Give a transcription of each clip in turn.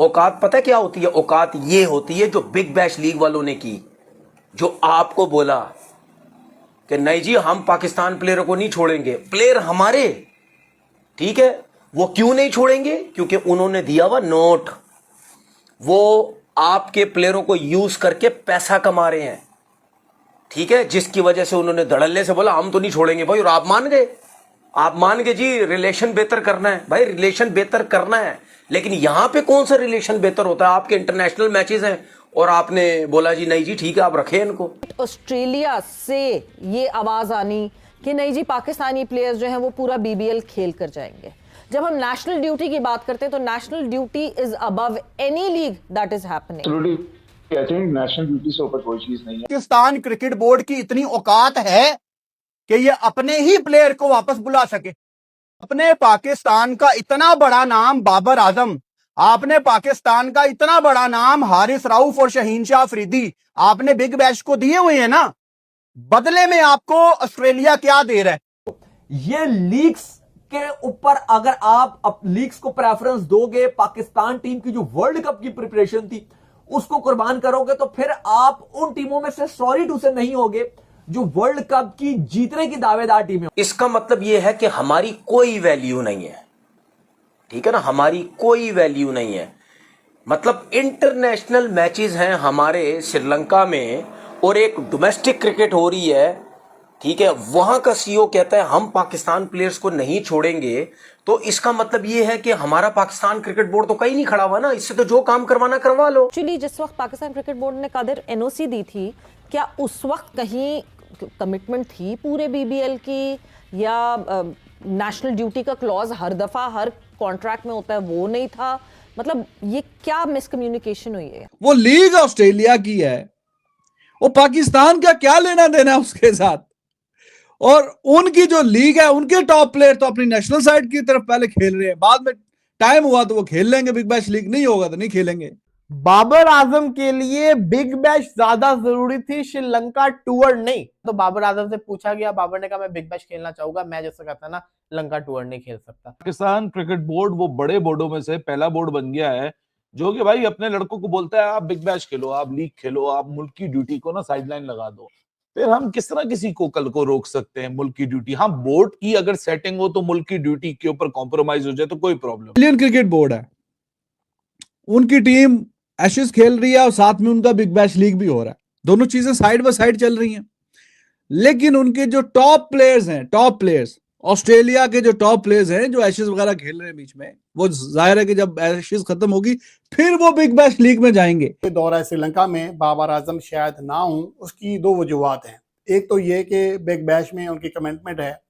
औकात पता है क्या होती है? औकात ये होती है जो बिग बैश लीग वालों ने की, जो आपको बोला कि नहीं जी हम पाकिस्तान प्लेयरों को नहीं छोड़ेंगे। प्लेयर हमारे, ठीक है, वो क्यों नहीं छोड़ेंगे? क्योंकि उन्होंने दिया हुआ नोट, वो आपके प्लेयरों को यूज करके पैसा कमा रहे हैं, ठीक है, जिसकी वजह से उन्होंने धड़ल्ले से बोला हम तो नहीं छोड़ेंगे भाई। और आप मान गए, आप मान गए जी रिलेशन बेहतर करना है। भाई रिलेशन बेहतर करना है, लेकिन यहां पे कौन सा रिलेशन बेहतर होता है? आपके इंटरनेशनल मैचेस हैं और आपने बोला जी नहीं जी ठीक है आप रखें इनको। ऑस्ट्रेलिया से ये आवाज आनी कि नहीं जी पाकिस्तानी प्लेयर्स जो हैं वो पूरा बीबीएल खेल कर जाएंगे। जब हम नेशनल ड्यूटी की बात करते हैं तो national duty is above any league that is happening. National duty से ऊपर कोई चीज नहीं है। पाकिस्तान क्रिकेट बोर्ड की इतनी औकात है कि ये अपने ही प्लेयर को वापस बुला सके। अपने पाकिस्तान का इतना बड़ा नाम बाबर आजम, आपने पाकिस्तान का इतना बड़ा नाम हारिस राउफ और शहीन शाह अफरीदी आपने बिग बैश को दिए हुए हैं ना, बदले में आपको ऑस्ट्रेलिया क्या दे रहा है? ये लीग्स के ऊपर अगर आप लीग्स को प्रेफरेंस दोगे, पाकिस्तान टीम की जो वर्ल्ड कप की प्रिपरेशन थी उसको कुर्बान करोगे, तो फिर आप उन टीमों में से सॉरी टू से नहीं होगे जो वर्ल्ड कप की जीतने की दावेदार टीम है। इसका मतलब यह है कि हमारी कोई वैल्यू नहीं है, ठीक है ना, हमारी कोई वैल्यू नहीं है। मतलब इंटरनेशनल मैचेस हैं हमारे श्रीलंका में और एक डोमेस्टिक क्रिकेट हो रही है, ठीक है, वहां का सीईओ कहता है हम पाकिस्तान प्लेयर्स को नहीं छोड़ेंगे। तो इसका मतलब ये है कि हमारा पाकिस्तान क्रिकेट बोर्ड तो कहीं नहीं खड़ा हुआ ना, इससे तो जो काम करवाना करवा लो। एक्चुअली जिस वक्त पाकिस्तान क्रिकेट बोर्ड ने कादिर एनओसी दी थी, क्या उस वक्त कहीं कमिटमेंट थी पूरे बीबीएल की, या नेशनल ड्यूटी का क्लॉज हर दफा हर कॉन्ट्रैक्ट में होता है वो नहीं था? मतलब ये क्या मिसकम्युनिकेशन हुई है? वो लीग ऑस्ट्रेलिया की है, वो पाकिस्तान का क्या लेना देना उसके साथ? और उनकी जो लीग है उनके टॉप प्लेयर तो अपनी नेशनल साइड की तरफ पहले खेल रहे हैं, बाद में टाइम हुआ तो वो खेल लेंगे, बिग बैश लीग नहीं होगा तो नहीं खेलेंगे। बाबर आजम के लिए बिग बैश ज्यादा जरूरी थी, श्रीलंका टूर नहीं। तो बाबर आजम से पूछा गया, बाबर ने कहा मैं बिग बैश खेलना चाहूंगा, मैं जैसे कहता ना लंका टूर नहीं खेल सकता। पाकिस्तान क्रिकेट बोर्ड वो बड़े बोर्डों में से पहला बोर्ड बन गया है जो कि भाई अपने लड़कों को बोलता है आप बिग बैश खेलो, आप लीग खेलो, आप मुल्क की ड्यूटी को ना साइडलाइन लगा दो। फिर हम किस तरह किसी को कल को रोक सकते हैं मुल्क की ड्यूटी? हाँ, बोर्ड की अगर सेटिंग हो तो मुल्क की ड्यूटी के ऊपर कॉम्प्रोमाइज हो जाए तो कोई प्रॉब्लम। इंडियन क्रिकेट बोर्ड है, उनकी टीम एशेज खेल रही है और साथ में उनका बिग बैश लीग भी हो रहा है, दोनों चीजें साइड बाय साइड चल रही हैं। लेकिन उनके जो टॉप प्लेयर्स हैं, टॉप प्लेयर्स ऑस्ट्रेलिया के जो टॉप प्लेयर्स हैं जो एशेज वगैरह खेल रहे हैं बीच में, वो जाहिर है कि जब एशेज खत्म होगी फिर वो बिग बैश लीग में जाएंगे। दौरा श्रीलंका में बाबर आजम शायद ना हो, उसकी दो वजूहत हैं। एक तो ये कि बिग बैश में उनकी कमिटमेंट है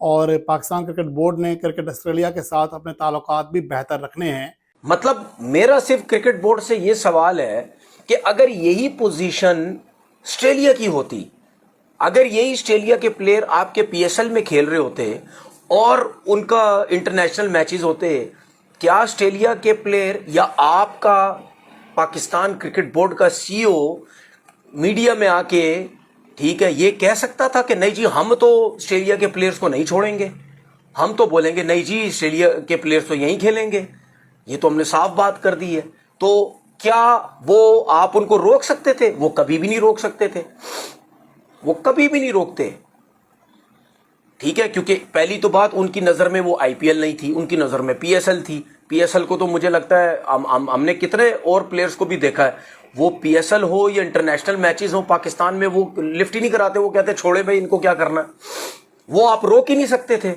और पाकिस्तान क्रिकेट बोर्ड ने क्रिकेट ऑस्ट्रेलिया के साथ अपने ताल्लुकात भी बेहतर रखने हैं। मतलब मेरा सिर्फ क्रिकेट बोर्ड से यह सवाल है कि अगर यही पोजीशन ऑस्ट्रेलिया की होती, अगर यही ऑस्ट्रेलिया के प्लेयर आपके पीएसएल में खेल रहे होते और उनका इंटरनेशनल मैचेस होते, क्या ऑस्ट्रेलिया के प्लेयर या आपका पाकिस्तान क्रिकेट बोर्ड का सीईओ मीडिया में आके, ठीक है, ये कह सकता था कि नहीं जी हम तो ऑस्ट्रेलिया के प्लेयर्स को नहीं छोड़ेंगे, हम तो बोलेंगे नहीं जी ऑस्ट्रेलिया के प्लेयर्स तो यहीं खेलेंगे, ये तो हमने साफ बात कर दी है। तो क्या वो आप उनको रोक सकते थे? वो कभी भी नहीं रोक सकते थे, वो कभी भी नहीं रोकते, ठीक है, क्योंकि पहली तो बात उनकी नजर में वो आईपीएल नहीं थी, उनकी नजर में पीएसएल थी। पीएसएल को तो मुझे लगता है हमने कितने और प्लेयर्स को भी देखा है, वो पीएसएल हो या इंटरनेशनल मैचेस हो पाकिस्तान में, वो लिफ्ट ही नहीं कराते, वो कहते छोड़े भाई इनको क्या करना। वो आप रोक ही नहीं सकते थे,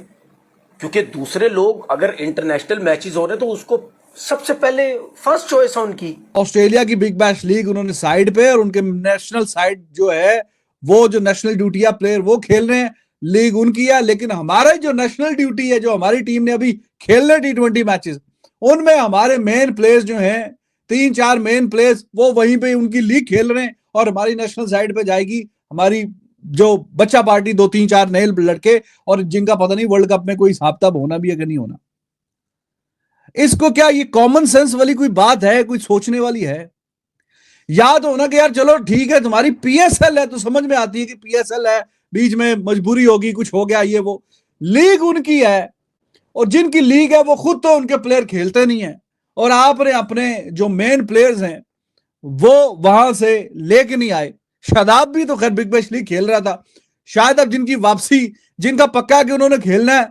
क्योंकि दूसरे लोग अगर इंटरनेशनल मैचेस हो रहे तो उसको सबसे पहले फर्स्ट चॉइस है उनकी। ऑस्ट्रेलिया की बिग बैश लीग उन्होंने साइड पे, और उनके नेशनल साइड जो है वो जो नेशनल ड्यूटी है प्लेयर वो खेल रहे हैं, लीग उनकी है। लेकिन हमारा जो नेशनल ड्यूटी है, जो हमारी टीम ने अभी खेलने T20 मैचेस, उनमें हमारे मेन प्लेयर्स जो हैं, 3-4 मेन प्लेयर्स, वो वहीं पे उनकी लीग खेल रहे हैं और हमारी नेशनल साइड पे जाएगी हमारी जो बच्चा पार्टी 2-3-4 नए लड़के, और जिनका पता नहीं वर्ल्ड कप में कोई हिसाब किताब होना भी है कि नहीं होना। इसको क्या ये कॉमन सेंस वाली कोई बात है, कोई सोचने वाली है? याद होना कि यार चलो ठीक है तुम्हारी पीएसएल है तो समझ में आती है कि पीएसएल है, बीच में मजबूरी होगी, कुछ हो गया, ये वो। लीग उनकी है और जिनकी लीग है वो खुद तो उनके प्लेयर खेलते नहीं है और आपने अपने जो मेन प्लेयर्स हैं वो वहां से लेके नहीं आए। शादाब भी तो खैर बिग बैश लीग खेल रहा था, शायद अब जिनकी वापसी, जिनका पक्का है कि उन्होंने खेलना है,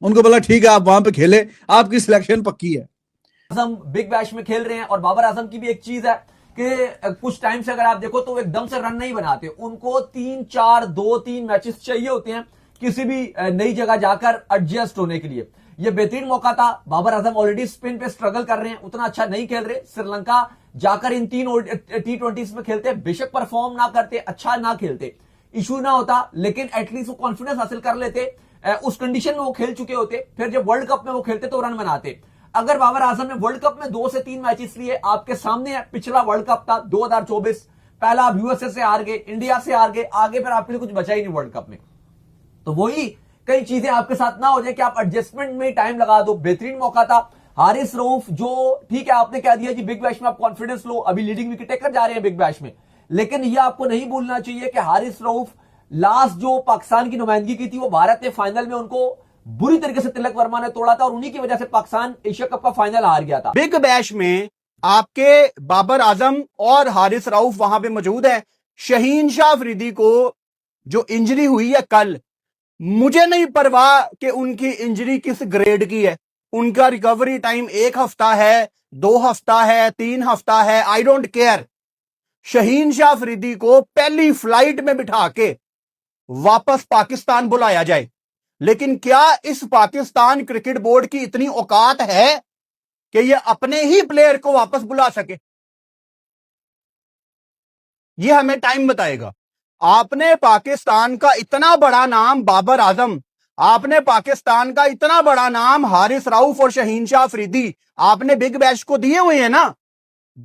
उनको बोला ठीक है आप वहां पे खेले, आपकी सिलेक्शन पक्की है। आजम बिग बैश में खेल रहे हैं और बाबर आजम की भी एक चीज है कि कुछ टाइम से अगर आप देखो तो एकदम से रन नहीं बनाते, उनको 3-4-2-3 मैचेस चाहिए होते हैं किसी भी नई जगह जाकर एडजस्ट होने के लिए। यह बेहतरीन मौका था। बाबर आजम ऑलरेडी स्पिन पे स्ट्रगल कर रहे हैं, उतना अच्छा नहीं खेल रहे। श्रीलंका जाकर इन 3 T20s में खेलते, बेशक परफॉर्म ना करते, अच्छा ना खेलते, इशू ना होता, लेकिन एटलीस्ट वो कॉन्फिडेंस हासिल कर लेते, उस कंडीशन में वो खेल चुके होते, फिर जब वर्ल्ड कप में वो खेलते तो रन बनाते। अगर बाबर आजम ने वर्ल्ड कप में 2 से 3 मैचेस लिए, आपके सामने है पिछला वर्ल्ड कप था 2024, पहला आप यूएसए से हार गए, इंडिया से हार गए, आगे फिर आपके लिए कुछ बचा ही नहीं वर्ल्ड कप में। तो वही कई चीजें आपके साथ ना हो जाए कि आप एडजस्टमेंट में टाइम लगा दो। बेहतरीन मौका था। हारिस रऊफ, जो ठीक है आपने कह दिया जी बिग बैश में आप कॉन्फिडेंस लो, अभी लीडिंग विकेट टेकर जा रहे हैं बिग बैश में, लेकिन यह आपको नहीं भूलना चाहिए कि हारिस रऊफ लास्ट जो पाकिस्तान की नुमाइंदगी की थी वो भारत ने फाइनल में उनको बुरी तरीके से तिलक वर्मा ने तोड़ा था और उन्हीं की वजह से पाकिस्तान एशिया कप का फाइनल हार गया था। बिग बैश में आपके बाबर आजम और हारिस रऊफ वहां पे मौजूद है। शहीन शाह अफरीदी को जो इंजरी हुई है कल, मुझे नहीं परवाह कि उनकी इंजरी किस ग्रेड की है, उनका रिकवरी टाइम 1 हफ्ता है, 2 हफ्ता है, 3 हफ्ता है, I don't care. Shaheen Shah Afridi को पहली फ्लाइट में बिठा के वापस पाकिस्तान बुलाया जाए, लेकिन क्या इस पाकिस्तान क्रिकेट बोर्ड की इतनी औकात है कि यह अपने ही प्लेयर को वापस बुला सके? यह हमें टाइम बताएगा। आपने पाकिस्तान का इतना बड़ा नाम बाबर आजम, आपने पाकिस्तान का इतना बड़ा नाम हारिस रऊफ और शहीन शाह अफरीदी आपने बिग बैश को दिए हुए हैं ना,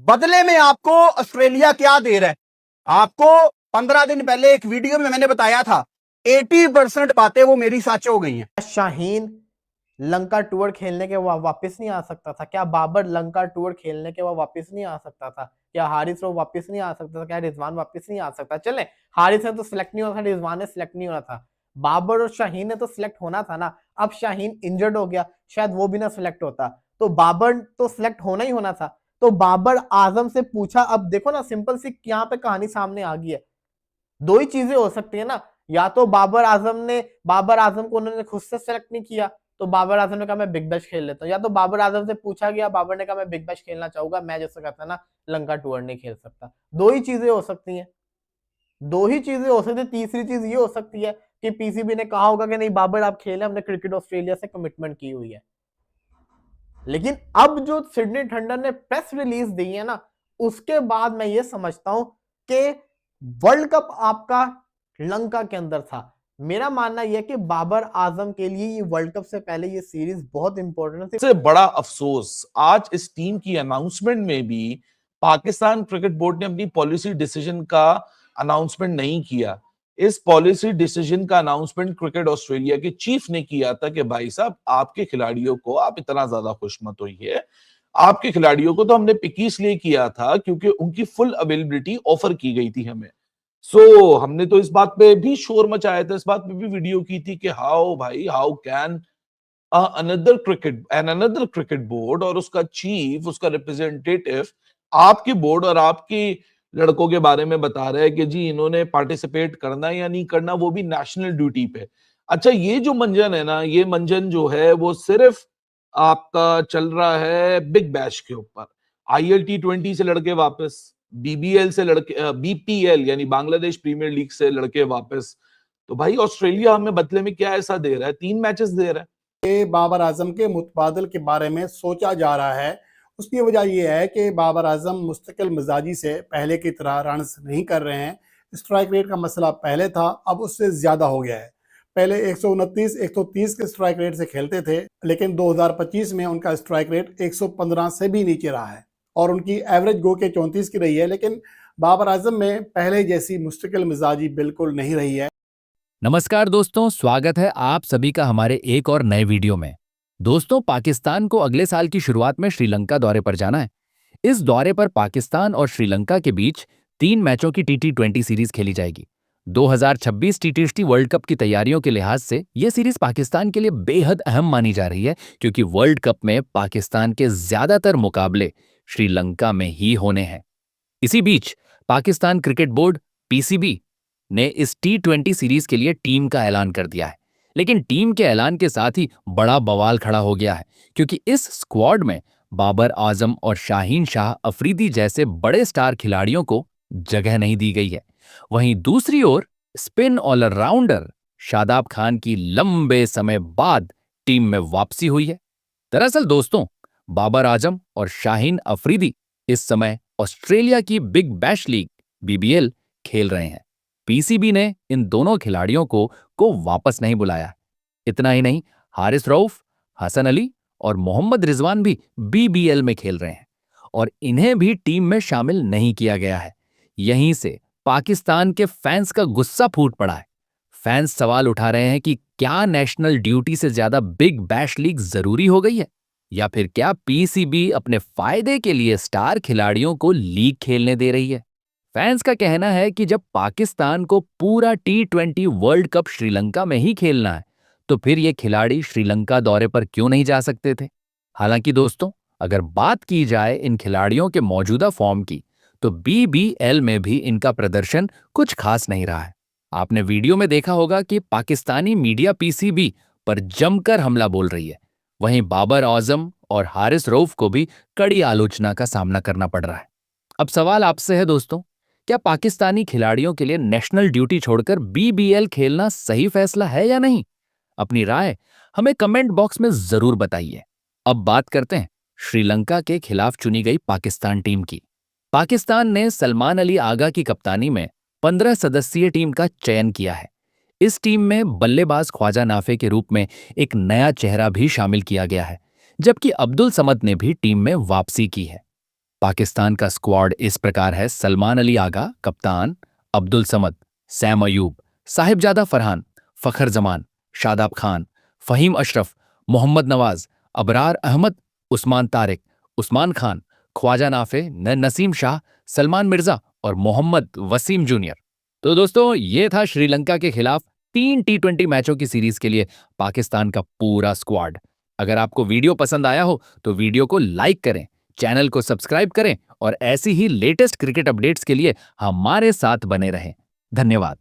बदले में आपको ऑस्ट्रेलिया क्या दे रहा है? आपको 15 दिन पहले एक वीडियो में मैंने बताया था 80% बातें वो मेरी सच हो गई हैं। शाहीन लंका टूर खेलने के वापस नहीं आ सकता था? क्या बाबर लंका टूर खेलने के वापस नहीं आ सकता था? क्या हारिस रऊफ वापस नहीं आ सकता था? क्या रिजवान वापस नहीं आ सकता? चले हारिस ने तो सिलेक्ट नहीं होना था, रिजवान ने सिलेक्ट नहीं होना था, बाबर और शाहीन ने तो सिलेक्ट होना था ना। अब शाहीन इंजर्ड हो गया, शायद वो भी ना सिलेक्ट होता, तो बाबर तो सिलेक्ट होना ही होना था। तो बाबर आजम से पूछा, अब देखो ना सिंपल सी यहाँ पे कहानी सामने आ गई है। 2 ही चीजें हो सकती है ना, या तो बाबर आजम को उन्होंने खुद से सेलेक्ट नहीं किया तो बाबर आजम ने कहा मैं बिग बैश खेल लेता हूँ, या तो बाबर आजम से पूछा गया, बाबर ने कहा मैं बिग बैश खेलना चाहूंगा, मैं जैसे कहता है ना लंका टूर नहीं खेल सकता। 2 ही चीजें हो सकती हैं, 2 ही चीजें हो सकती है। तीसरी चीज ये हो सकती है कि पीसीबी ने कहा होगा कि नहीं बाबर आप खेले, हमने क्रिकेट ऑस्ट्रेलिया से कमिटमेंट की हुई है। लेकिन अब जो सिडनी थंडर ने प्रेस रिलीज दी है ना, उसके बाद मैं ये समझता हूं कि वर्ल्ड कप आपका लंका के अंदर था। मेरा मानना यह कि बाबर आजम के लिए ये वर्ल्ड कप से पहले ये सीरीज बहुत इंपॉर्टेंट है। सबसे बड़ा अफसोस आज इस टीम की अनाउंसमेंट में भी पाकिस्तान क्रिकेट बोर्ड ने अपनी पॉलिसी डिसीजन का अनाउंसमेंट नहीं किया। इस पॉलिसी डिसीजन का अनाउंसमेंट क्रिकेट ऑस्ट्रेलिया के चीफ ने किया था कि भाई साहब आपके खिलाड़ियों को आप इतना ज्यादा खुश मत होइए, आपके खिलाड़ियों को तो हमने पिक इसलिए किया था क्योंकि उनकी फुल अवेलेबिलिटी ऑफर की गई थी हमें। सो हमने तो इस बात पे भी शोर मचाया था, इस बात पे भी वीडियो की थी कि how can another cricket board और उसका चीफ, उसका रिप्रेजेंटेटिव आपके बोर्ड और आपकी लड़कों के बारे में बता रहा है कि जी इन्होंने पार्टिसिपेट करना या नहीं करना, वो भी नेशनल ड्यूटी पे। अच्छा, ये जो मंजन है ना, ये मंजन जो है वो सिर्फ आपका चल रहा है बिग बैश के ऊपर। IL T20 से लड़के वापस, BBL से लड़के, BPL यानी बांग्लादेश प्रीमियर लीग से लड़के वापस, तो भाई ऑस्ट्रेलिया हमें बदले में क्या ऐसा दे रहा है? 3 मैचेस दे रहा है। बाबर आजम के मुतबादल के बारे में सोचा जा रहा है, उसकी वजह यह है कि बाबर आजम मुस्तकिल मिजाजी से पहले की तरह रन नहीं कर रहे हैं। स्ट्राइक रेट का मसला पहले था, अब उससे ज्यादा हो गया है। पहले 129, 130 के स्ट्राइक रेट से खेलते थे, लेकिन 2025 में उनका स्ट्राइक रेट 115 से भी नीचे रहा है और उनकी एवरेज गो के 34 की रही है। लेकिन बाबर आजम में पहले जैसी मुस्तकिल मिजाजी बिल्कुल नहीं रही है। नमस्कार दोस्तों, स्वागत है आप सभी का हमारे एक और नए वीडियो में। दोस्तों, पाकिस्तान को अगले साल की शुरुआत में श्रीलंका दौरे पर जाना है। इस दौरे पर पाकिस्तान और श्रीलंका के बीच 3 मैचों की T20 सीरीज खेली जाएगी। 2026 टी20 वर्ल्ड कप की तैयारियों के लिहाज से यह सीरीज पाकिस्तान के लिए बेहद अहम मानी जा रही है, क्योंकि वर्ल्ड कप में पाकिस्तान के ज्यादातर मुकाबले श्रीलंका में ही होने हैं। इसी बीच पाकिस्तान क्रिकेट बोर्ड पीसीबी ने इस टी20 सीरीज के लिए टीम का ऐलान कर दिया है। लेकिन टीम के ऐलान के साथ ही बड़ा बवाल खड़ा हो गया है, क्योंकि इस स्क्वाड में बाबर आजम और शाहीन शाह अफरीदी जैसे बड़े स्टार खिलाड़ियों को जगह नहीं दी गई है। वहीं दूसरी ओर स्पिन ऑलराउंडर शादाब खान की लंबे समय बाद टीम में वापसी हुई है। दरअसल दोस्तों, बाबर आजम और शाहीन अफरीदी इस समय ऑस्ट्रेलिया की बिग बैश लीग बीबीएल खेल रहे हैं। पीसीबी ने इन दोनों खिलाड़ियों को वापस नहीं बुलाया। इतना ही नहीं, हारिस रऊफ, हसन अली और मोहम्मद रिजवान भी बीबीएल में खेल रहे हैं और इन्हें भी टीम में शामिल नहीं किया गया है। यहीं से पाकिस्तान के फैंस का गुस्सा फूट पड़ा है। फैंस सवाल उठा रहे हैं कि क्या नेशनल ड्यूटी से ज्यादा बिग बैश लीग जरूरी हो गई है, या फिर क्या पीसीबी अपने फायदे के लिए स्टार खिलाड़ियों को लीग खेलने दे रही है। फैंस का कहना है कि जब पाकिस्तान को पूरा टी20 वर्ल्ड कप श्रीलंका में ही खेलना है, तो फिर ये खिलाड़ी श्रीलंका दौरे पर क्यों नहीं जा सकते थे। हालांकि दोस्तों, अगर बात की जाए इन खिलाड़ियों के मौजूदा फॉर्म की, तो बीबीएल में भी इनका प्रदर्शन कुछ खास नहीं रहा है। आपने वीडियो में देखा होगा कि पाकिस्तानी मीडिया पीसीबी पर जमकर हमला बोल रही है। वहीं बाबर आजम और हारिस रऊफ को भी कड़ी आलोचना का सामना करना पड़ रहा है। अब सवाल आपसे है दोस्तों, क्या पाकिस्तानी खिलाड़ियों के लिए नेशनल ड्यूटी छोड़कर बीबीएल खेलना सही फैसला है या नहीं? अपनी राय हमें कमेंट बॉक्स में जरूर बताइए। अब बात करते हैं श्रीलंका के खिलाफ चुनी गई पाकिस्तान टीम की। पाकिस्तान ने सलमान अली आगा की कप्तानी में 15 सदस्यीय टीम का चयन किया है। इस टीम में बल्लेबाज ख्वाजा नाफे के रूप में एक नया चेहरा भी शामिल किया गया है, जबकि अब्दुल समद ने भी टीम में वापसी की है। पाकिस्तान का स्क्वाड इस प्रकार है: सलमान अली आगा कप्तान, अब्दुल समद, सैम अयूब, साहिबजादा फरहान, फखर जमान, शादाब खान, फहीम अशरफ, मोहम्मद नवाज, अबरार अहमद, उस्मान तारिक, उस्मान खान, ख्वाजा नाफे, नसीम शाह, सलमान मिर्जा और मोहम्मद वसीम जूनियर। तो दोस्तों, ये था श्रीलंका के खिलाफ 3 टी20 मैचों की सीरीज के लिए पाकिस्तान का पूरा स्क्वाड। अगर आपको वीडियो पसंद आया हो तो वीडियो को लाइक करें, चैनल को सब्सक्राइब करें और ऐसी ही लेटेस्ट क्रिकेट अपडेट्स के लिए हमारे साथ बने रहें। धन्यवाद।